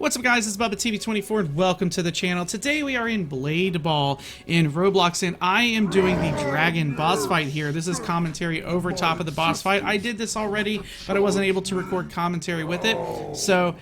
What's up, guys? It's BubbaTV24 and welcome to the channel. Today we are in Blade Ball in Roblox and I am doing the dragon boss fight here. This is commentary over top of the boss fight. I did this already, but I wasn't able to record commentary with it. So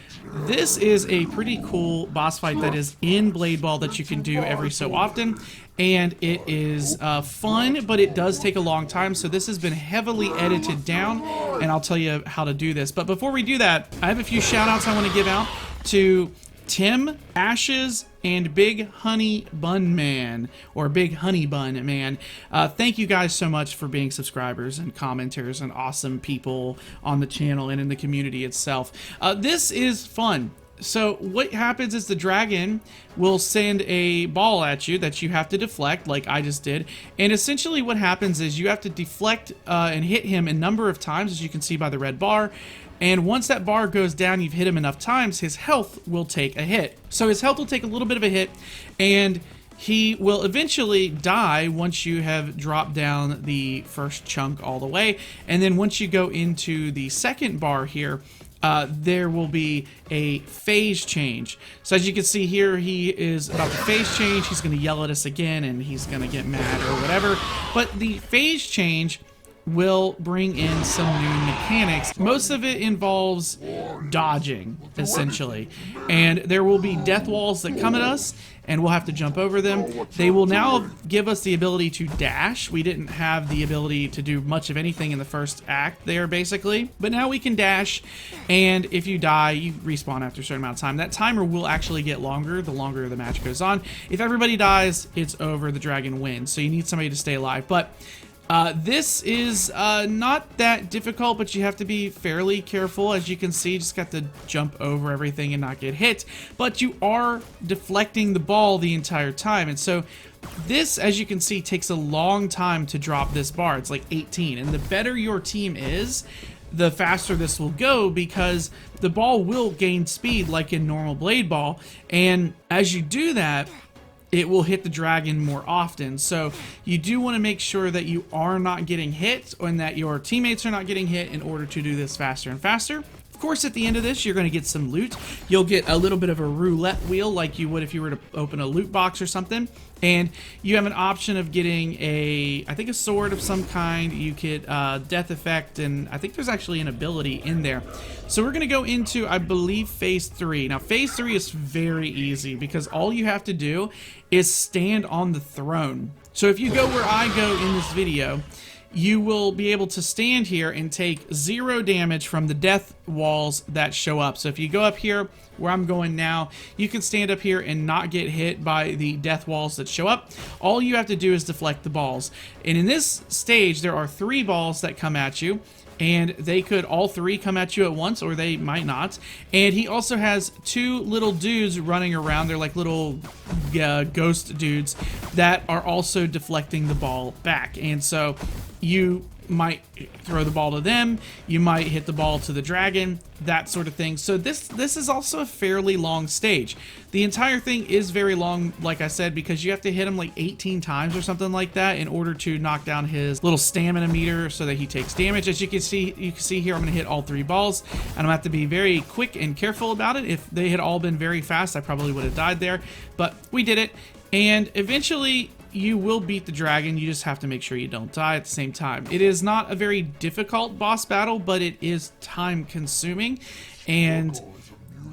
this is a pretty cool boss fight that is in Blade Ball that you can do every so often. And it is fun, but it does take a long time. So this has been heavily edited down, and I'll tell you how to do this. But before we do that, I have a few shout outs I want to give out to Tim, Ashes, and Big Honey Bun Man, or Big Honey Bun Man. Thank you guys so much for being subscribers and commenters and awesome people on the channel and in the community itself. This is fun. So what happens is the dragon will send a ball at you that you have to deflect, like I just did. And essentially what happens is you have to deflect and hit him a number of times, as you can see by the red bar. And once that bar goes down, you've hit him enough times, his health will take a hit. So his health will take a little bit of a hit, and he will eventually die once you have dropped down the first chunk all the way. And then once you go into the second bar here, there will be a phase change. So as you can see here, he is about to phase change. He's going to yell at us again, and he's going to get mad or whatever. But the phase change will bring in some new mechanics. Most of it involves dodging, essentially. And there will be death walls that come at us, and we'll have to jump over them. They will now give us the ability to dash. We didn't have the ability to do much of anything in the first act there, basically. But now we can dash, and if you die, you respawn after a certain amount of time. That timer will actually get longer the longer the match goes on. If everybody dies, it's over. The dragon wins. So you need somebody to stay alive. But this is not that difficult, but you have to be fairly careful. As you can see, just got to jump over everything and not get hit. But you are deflecting the ball the entire time. And so this, as you can see, takes a long time to drop this bar. It's like 18. And the better your team is, the faster this will go, because the ball will gain speed like in normal Blade Ball. And as you do that, it will hit the dragon more often. So you do want to make sure that you are not getting hit and that your teammates are not getting hit in order to do this faster and faster. Of course, at the end of this, you're going to get some loot. You'll get a little bit of a roulette wheel like you would if you were to open a loot box or something. And you have an option of getting I think a sword of some kind. You get death effect, and I think there's actually an ability in there. So we're going to go into, I believe, phase 3. Now, phase 3 is very easy because all you have to do is stand on the throne. So if you go where I go in this video, you will be able to stand here and take 0 damage from the death walls that show up. So if you go up here where I'm going now, you can stand up here and not get hit by the death walls that show up. All you have to do is deflect the balls. And in this stage, there are 3 balls that come at you, and they could all 3 come at you at once, or they might not. And he also has 2 little dudes running around. They're like little ghost dudes that are also deflecting the ball back. And so you might throw the ball to them, you might hit the ball to the dragon, that sort of thing. So this is also a fairly long stage. The entire thing is very long, like I said, because you have to hit him like 18 times or something like that in order to knock down his little stamina meter so that he takes damage. As you can see here, I'm going to hit all 3 balls, and I'm going to have to be very quick and careful about it. If they had all been very fast, I probably would have died there, but we did it. And eventually you will beat the dragon. You just have to make sure you don't die at the same time. It is not a very difficult boss battle, but it is time consuming, and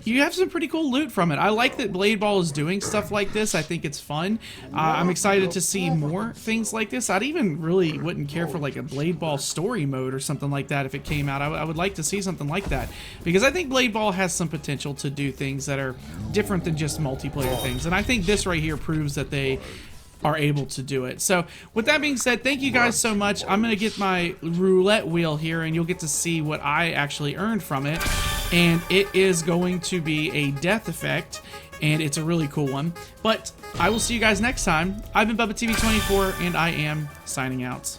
you have some pretty cool loot from it. I like that Blade Ball is doing stuff like this. I think it's fun. I'm excited to see more things like this. I'd even really wouldn't care for like a Blade Ball story mode or something like that if it came out. I would like to see something like that, because I think Blade Ball has some potential to do things that are different than just multiplayer things. And I think this right here proves that they are able to do it. So with that being said, thank you guys so much. I'm gonna get my roulette wheel here, and you'll get to see what I actually earned from it. And it is going to be a death effect, and it's a really cool one. But I will see you guys next time. I've been BubbaTV24, and I am signing out.